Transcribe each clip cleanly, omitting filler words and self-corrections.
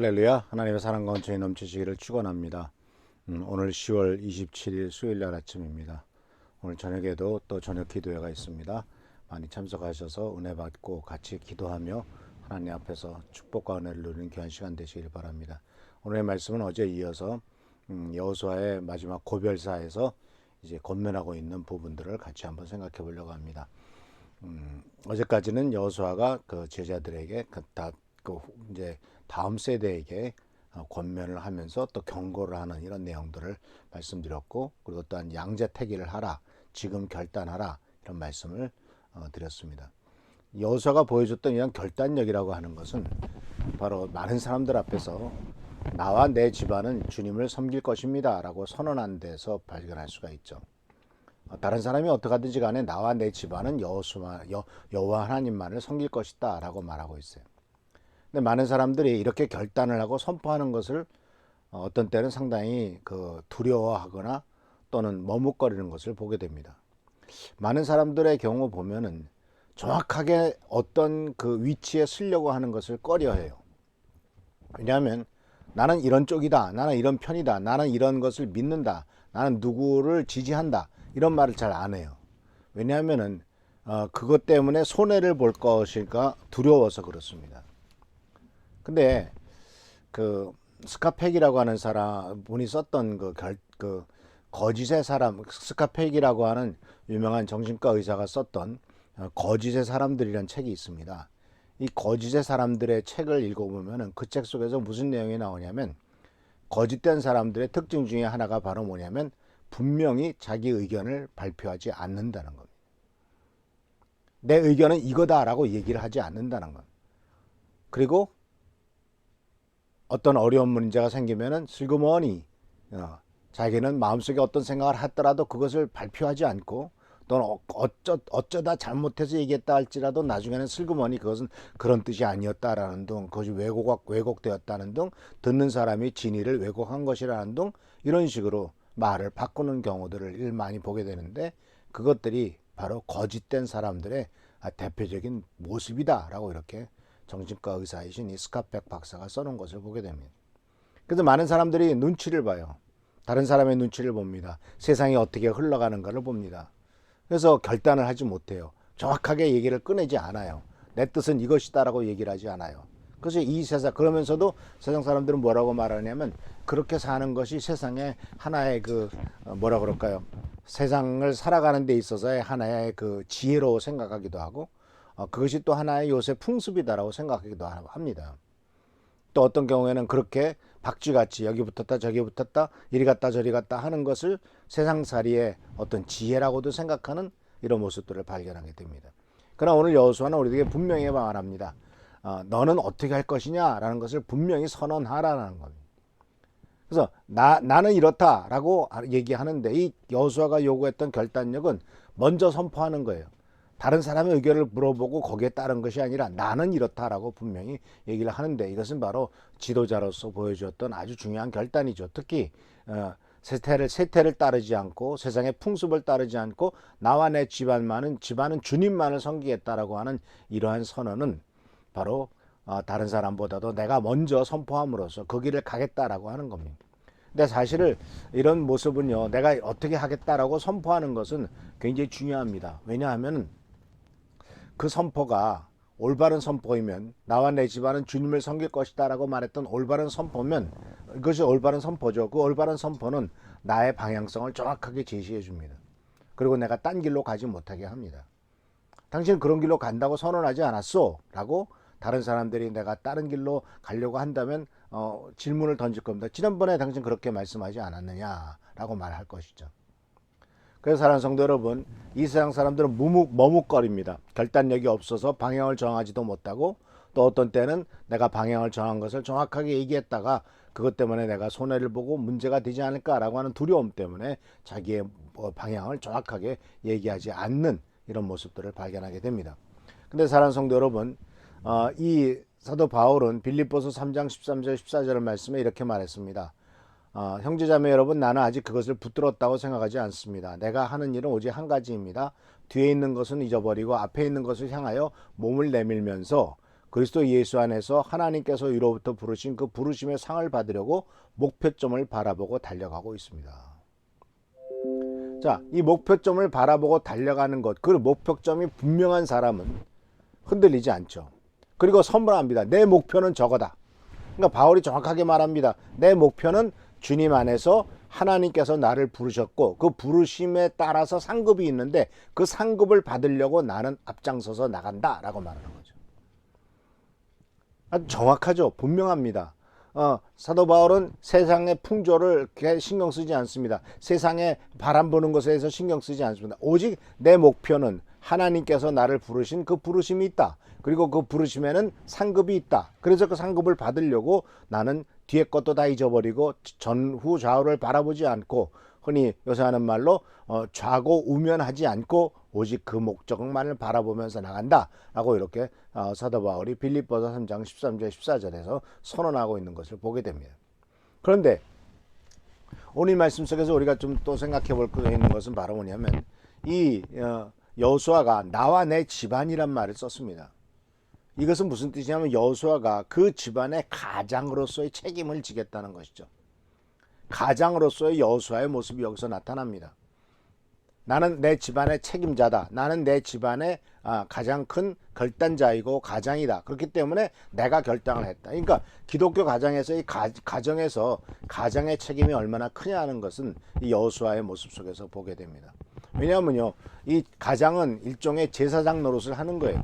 할렐루야. 하나님의 사랑과 온천이 넘치시기를 축원합니다. 오늘 10월 27일 수요일날 아침입니다. 오늘 저녁에도 또 저녁 기도회가 있습니다. 많이 참석하셔서 은혜 받고 같이 기도하며 하나님 앞에서 축복과 은혜를 누리는 귀한 시간 되시길 바랍니다. 오늘의 말씀은 어제 이어서 여호수아의 마지막 고별사에서 이제 권면하고 있는 부분들을 같이 한번 생각해 보려고 합니다. 어제까지는 여호수아가 그 제자들에게 이제 다음 세대에게 권면을 하면서 또 경고를 하는 이런 내용들을 말씀드렸고, 그리고 또한 양자택일을 하라, 지금 결단하라, 이런 말씀을 드렸습니다. 여호수아가 보여줬던 이런 결단력이라고 하는 것은 바로 많은 사람들 앞에서 나와 내 집안은 주님을 섬길 것입니다 라고 선언한 데서 발견할 수가 있죠. 다른 사람이 어떻게 하든지 간에 나와 내 집안은 여호와 하나님만을 섬길 것이다 라고 말하고 있어요. 근데 많은 사람들이 이렇게 결단을 하고 선포하는 것을 어떤 때는 상당히 두려워하거나 또는 머뭇거리는 것을 보게 됩니다. 많은 사람들의 경우 보면은 정확하게 어떤 그 위치에 서려고 하는 것을 꺼려해요. 왜냐하면 나는 이런 쪽이다, 나는 이런 편이다, 나는 이런 것을 믿는다, 나는 누구를 지지한다, 이런 말을 잘 안 해요. 왜냐하면은 그것 때문에 손해를 볼 것일까 두려워서 그렇습니다. 근데 그 스카펙이라고 하는 사람 분이 썼던 거짓의 사람, 스카펙이라고 하는 유명한 정신과 의사가 썼던 거짓의 사람들이라는 책이 있습니다. 이 거짓의 사람들의 책을 읽어보면은 그 책 속에서 무슨 내용이 나오냐면, 거짓된 사람들의 특징 중에 하나가 바로 뭐냐면 분명히 자기 의견을 발표하지 않는다는 겁니다. 내 의견은 이거다라고 얘기를 하지 않는다는 것. 그리고 어떤 어려운 문제가 생기면은 슬그머니 자기는 마음속에 어떤 생각을 하더라도 그것을 발표하지 않고, 또는 어쩌다 잘못해서 얘기했다 할지라도 나중에는 슬그머니 그것은 그런 뜻이 아니었다라는 등, 그것이 왜곡되었다는 등, 듣는 사람이 진리를 왜곡한 것이라는 등, 이런 식으로 말을 바꾸는 경우들을 많이 보게 되는데, 그것들이 바로 거짓된 사람들의 대표적인 모습이다라고 이렇게 정신과 의사이신 이 스카펙 박사가 써놓은 것을 보게 됩니다. 그래서 많은 사람들이 눈치를 봐요. 다른 사람의 눈치를 봅니다. 세상이 어떻게 흘러가는가를 봅니다. 그래서 결단을 하지 못해요. 정확하게 얘기를 꺼내지 않아요. 내 뜻은 이것이다라고 얘기를 하지 않아요. 그래서 이 세상, 그러면서도 세상 사람들은 뭐라고 말하냐면, 그렇게 사는 것이 세상의 하나의 뭐라 그럴까요? 세상을 살아가는 데 있어서의 하나의 지혜로 생각하기도 하고, 그것이 또 하나의 요새 풍습이다라고 생각하기도 합니다. 또 어떤 경우에는 그렇게 박쥐같이 여기 붙었다 저기 붙었다 이리 갔다 저리 갔다 하는 것을 세상살이의 어떤 지혜라고도 생각하는 이런 모습들을 발견하게 됩니다. 그러나 오늘 여호수아는 우리에게 분명히 말합니다. 너는 어떻게 할 것이냐라는 것을 분명히 선언하라는 겁니다. 그래서 나는 이렇다라고 얘기하는데, 이 여호수아가 요구했던 결단력은 먼저 선포하는 거예요. 다른 사람의 의견을 물어보고 거기에 따른 것이 아니라 나는 이렇다라고 분명히 얘기를 하는데, 이것은 바로 지도자로서 보여주었던 아주 중요한 결단이죠. 특히 세태를 따르지 않고 세상의 풍습을 따르지 않고 나와 내 집안은 주님만을 섬기겠다라고 하는 이러한 선언은 바로 다른 사람보다도 내가 먼저 선포함으로써 그 길을 가겠다라고 하는 겁니다. 근데 사실 이런 모습은요, 내가 어떻게 하겠다라고 선포하는 것은 굉장히 중요합니다. 왜냐하면 그 선포가 올바른 선포이면, 나와 내 집안은 주님을 섬길 것이다 라고 말했던 올바른 선포면 이것이 올바른 선포죠. 그 올바른 선포는 나의 방향성을 정확하게 제시해 줍니다. 그리고 내가 딴 길로 가지 못하게 합니다. 당신 그런 길로 간다고 선언하지 않았어? 라고 다른 사람들이 내가 다른 길로 가려고 한다면 질문을 던질 겁니다. 지난번에 당신 그렇게 말씀하지 않았느냐? 라고 말할 것이죠. 그래서 사랑하는 성도 여러분, 이 세상 사람들은 머뭇거립니다. 결단력이 없어서 방향을 정하지도 못하고, 또 어떤 때는 내가 방향을 정한 것을 정확하게 얘기했다가 그것 때문에 내가 손해를 보고 문제가 되지 않을까라고 하는 두려움 때문에 자기의 방향을 정확하게 얘기하지 않는 이런 모습들을 발견하게 됩니다. 근데 사랑하는 성도 여러분, 이 사도 바울은 빌립보서 3장 13절 14절 말씀에 이렇게 말했습니다. 형제자매 여러분, 나는 아직 그것을 붙들었다고 생각하지 않습니다. 내가 하는 일은 오직 한 가지입니다. 뒤에 있는 것은 잊어버리고 앞에 있는 것을 향하여 몸을 내밀면서 그리스도 예수 안에서 하나님께서 위로부터 부르신 그 부르심의 상을 받으려고 목표점을 바라보고 달려가고 있습니다. 자, 이 목표점을 바라보고 달려가는 것, 그 목표점이 분명한 사람은 흔들리지 않죠. 그리고 선언합니다. 내 목표는 저거다. 그러니까 바울이 정확하게 말합니다. 내 목표는 주님 안에서 하나님께서 나를 부르셨고 그 부르심에 따라서 상급이 있는데 그 상급을 받으려고 나는 앞장서서 나간다라고 말하는 거죠. 아주 정확하죠. 분명합니다. 사도 바울은 세상의 풍조를 신경 쓰지 않습니다. 세상에 바람 부는 것에 대해서 신경 쓰지 않습니다. 오직 내 목표는 하나님께서 나를 부르신 그 부르심이 있다. 그리고 그 부르심에는 상급이 있다. 그래서 그 상급을 받으려고 나는 뒤에 것도 다 잊어버리고 전후 좌우를 바라보지 않고 흔히 요새 하는 말로 좌고 우면하지 않고 오직 그 목적만을 바라보면서 나간다 라고 이렇게 사도 바울이 빌립보서 3장 13절 14절에서 선언하고 있는 것을 보게 됩니다. 그런데 오늘 말씀 속에서 우리가 좀 또 생각해 볼 수 있는 것은 바로 뭐냐면 이 여호수아가 나와 내 집안이란 말을 썼습니다. 이것은 무슨 뜻이냐면 여호수아가 그 집안의 가장으로서의 책임을 지겠다는 것이죠. 가장으로서의 여호수아의 모습이 여기서 나타납니다. 나는 내 집안의 책임자다. 나는 내 집안의 가장 큰 결단자이고 가장이다. 그렇기 때문에 내가 결단을 했다. 그러니까 기독교 가정에서 이 가정에서 가장의 책임이 얼마나 크냐 하는 것은 이 여호수아의 모습 속에서 보게 됩니다. 왜냐하면요, 이 가장은 일종의 제사장 노릇을 하는 거예요.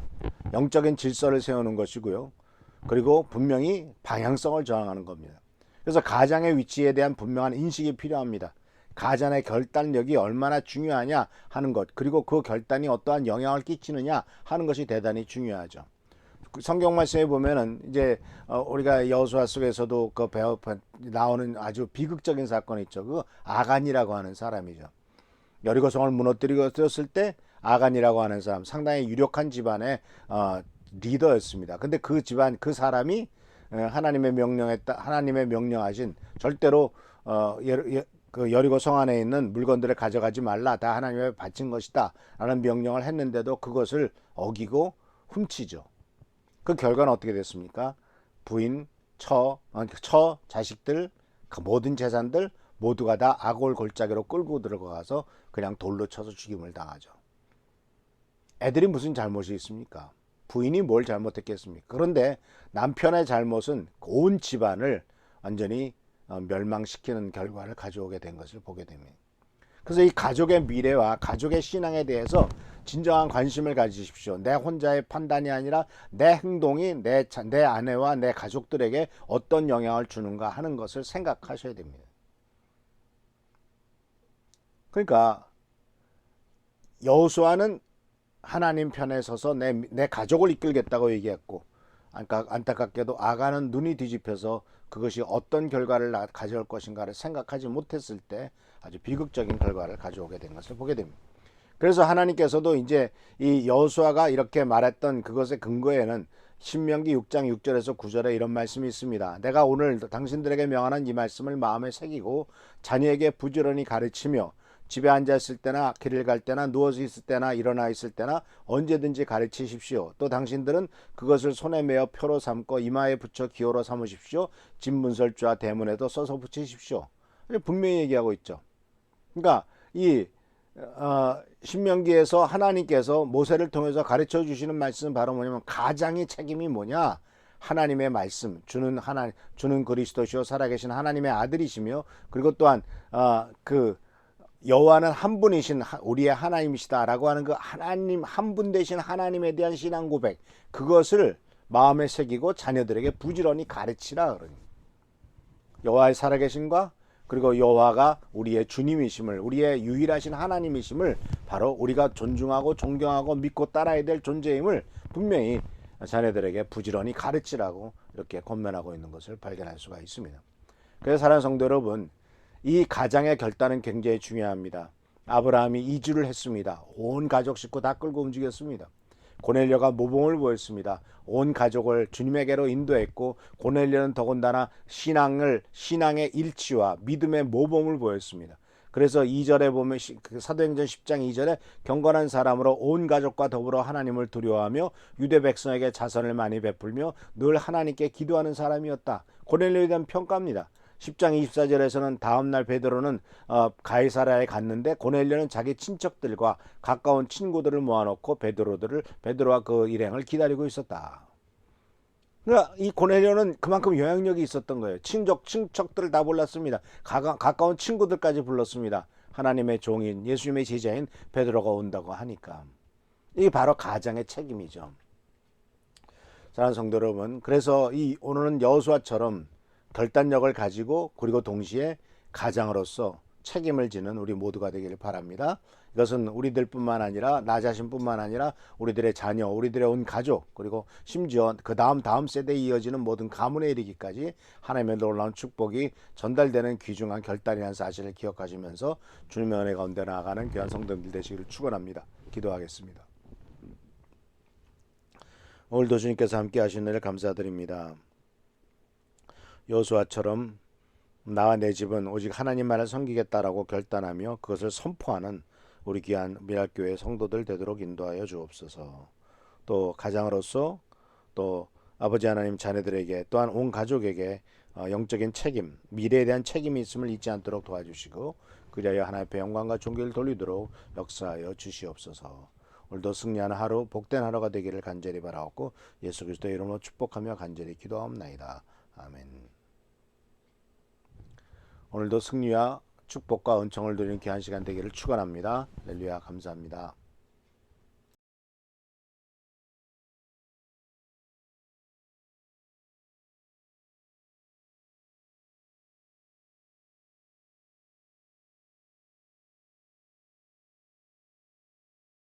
영적인 질서를 세우는 것이고요. 그리고 분명히 방향성을 정하는 겁니다. 그래서 가장의 위치에 대한 분명한 인식이 필요합니다. 가장의 결단력이 얼마나 중요하냐 하는 것, 그리고 그 결단이 어떠한 영향을 끼치느냐 하는 것이 대단히 중요하죠. 성경 말씀에 보면은 이제 우리가 여호수아 속에서도 그 나오는 아주 비극적인 사건이 있죠. 그 아간이라고 하는 사람이죠. 여리고성을 무너뜨렸을 때 아간이라고 하는 사람, 상당히 유력한 집안의 리더였습니다. 근데 그 집안 그 사람이 하나님의 명령하신 절대로 그 여리고 성 안에 있는 물건들을 가져가지 말라, 다 하나님의 바친 것이다 라는 명령을 했는데도 그것을 어기고 훔치죠. 그 결과는 어떻게 됐습니까? 부인, 처, 자식들, 그 모든 재산들 모두가 다 아골 골짜기로 끌고 들어가서 그냥 돌로 쳐서 죽임을 당하죠. 애들이 무슨 잘못이 있습니까? 부인이 뭘 잘못했겠습니까? 그런데 남편의 잘못은 온 집안을 완전히 멸망시키는 결과를 가져오게 된 것을 보게 됩니다. 그래서 이 가족의 미래와 가족의 신앙에 대해서 진정한 관심을 가지십시오. 내 혼자의 판단이 아니라 내 행동이 내 아내와 내 가족들에게 어떤 영향을 주는가 하는 것을 생각하셔야 됩니다. 그러니까 여호수아는 하나님 편에 서서 내 가족을 이끌겠다고 얘기했고, 안타깝게도 아간은 눈이 뒤집혀서 그것이 어떤 결과를 가져올 것인가를 생각하지 못했을 때 아주 비극적인 결과를 가져오게 된 것을 보게 됩니다. 그래서 하나님께서도 이제 이 여호수아가 이렇게 말했던 그것의 근거에는 신명기 6장 6절에서 9절에 이런 말씀이 있습니다. 내가 오늘 당신들에게 명하는 이 말씀을 마음에 새기고 자녀에게 부지런히 가르치며 집에 앉아 있을 때나 길을 갈 때나 누워서 있을 때나 일어나 있을 때나 언제든지 가르치십시오. 또 당신들은 그것을 손에 메어 표로 삼고 이마에 붙여 기호로 삼으십시오. 집문설주와 대문에도 써서 붙이십시오. 분명히 얘기하고 있죠. 그러니까 이 신명기에서 하나님께서 모세를 통해서 가르쳐 주시는 말씀은 바로 뭐냐면 가장의 책임이 뭐냐? 하나님의 말씀, 주는 그리스도시요 살아계신 하나님의 아들이시며, 그리고 또한 여호와는 한 분이신 우리의 하나님이시다라고 하는 그 하나님 한 분 되신 하나님에 대한 신앙 고백, 그것을 마음에 새기고 자녀들에게 부지런히 가르치라 그러니. 여호와의 살아계신과 그리고 여호와가 우리의 주님이심을, 우리의 유일하신 하나님이심을 바로 우리가 존중하고 존경하고 믿고 따라야 될 존재임을 분명히 자녀들에게 부지런히 가르치라고 이렇게 권면하고 있는 것을 발견할 수가 있습니다. 그래서 사랑하는 성도 여러분, 이 가장의 결단은 굉장히 중요합니다. 아브라함이 이주를 했습니다. 온 가족 식구 다 끌고 움직였습니다. 고넬료가 모범을 보였습니다. 온 가족을 주님에게로 인도했고, 고넬료는 더군다나 신앙의 일치와 믿음의 모범을 보였습니다. 그래서 2절에 보면 사도행전 10장 2절에 경건한 사람으로 온 가족과 더불어 하나님을 두려워하며 유대 백성에게 자선을 많이 베풀며 늘 하나님께 기도하는 사람이었다. 고넬료에 대한 평가입니다. 10장 24절에서는 다음날 베드로는 가이사랴에 갔는데 고넬료는 자기 친척들과 가까운 친구들을 모아놓고 베드로와 그 일행을 기다리고 있었다. 그러니까 이 고넬료는 그만큼 영향력이 있었던 거예요. 친척들을 다 불렀습니다. 가까운 친구들까지 불렀습니다. 하나님의 종인 예수님의 제자인 베드로가 온다고 하니까. 이게 바로 가장의 책임이죠. 사랑하는 성도 여러분, 그래서 오늘은 여호수아처럼 결단력을 가지고 그리고 동시에 가장으로서 책임을 지는 우리 모두가 되기를 바랍니다. 이것은 우리들뿐만 아니라 나 자신뿐만 아니라 우리들의 자녀, 우리들의 온 가족, 그리고 심지어 그 다음 세대에 이어지는 모든 가문에 이르기까지 하나님의 놀라운 축복이 전달되는 귀중한 결단이라는 사실을 기억하시면서 주님의 은혜 가운데 나아가는 귀한 성도님들 되시기를 축원합니다. 기도하겠습니다. 오늘도 주님께서 함께 하신 은혜를 감사드립니다. 여호수아처럼 나와 내 집은 오직 하나님만을 섬기겠다라고 결단하며 그것을 선포하는 우리 귀한 미랄교회 성도들 되도록 인도하여 주옵소서. 또 가장으로서 또 아버지 하나님 자녀들에게 또한 온 가족에게 영적인 책임, 미래에 대한 책임이 있음을 잊지 않도록 도와주시고 그리하여 하나님의 영광과 존귀를 돌리도록 역사하여 주시옵소서. 오늘도 승리하는 하루, 복된 하루가 되기를 간절히 바라옵고 예수 그리스도의 이름으로 축복하며 간절히 기도하옵나이다. 아멘. 오늘도 승리와 축복과 은총을 누리는 귀한 시간 되기를 축원합니다. 할렐루야, 감사합니다.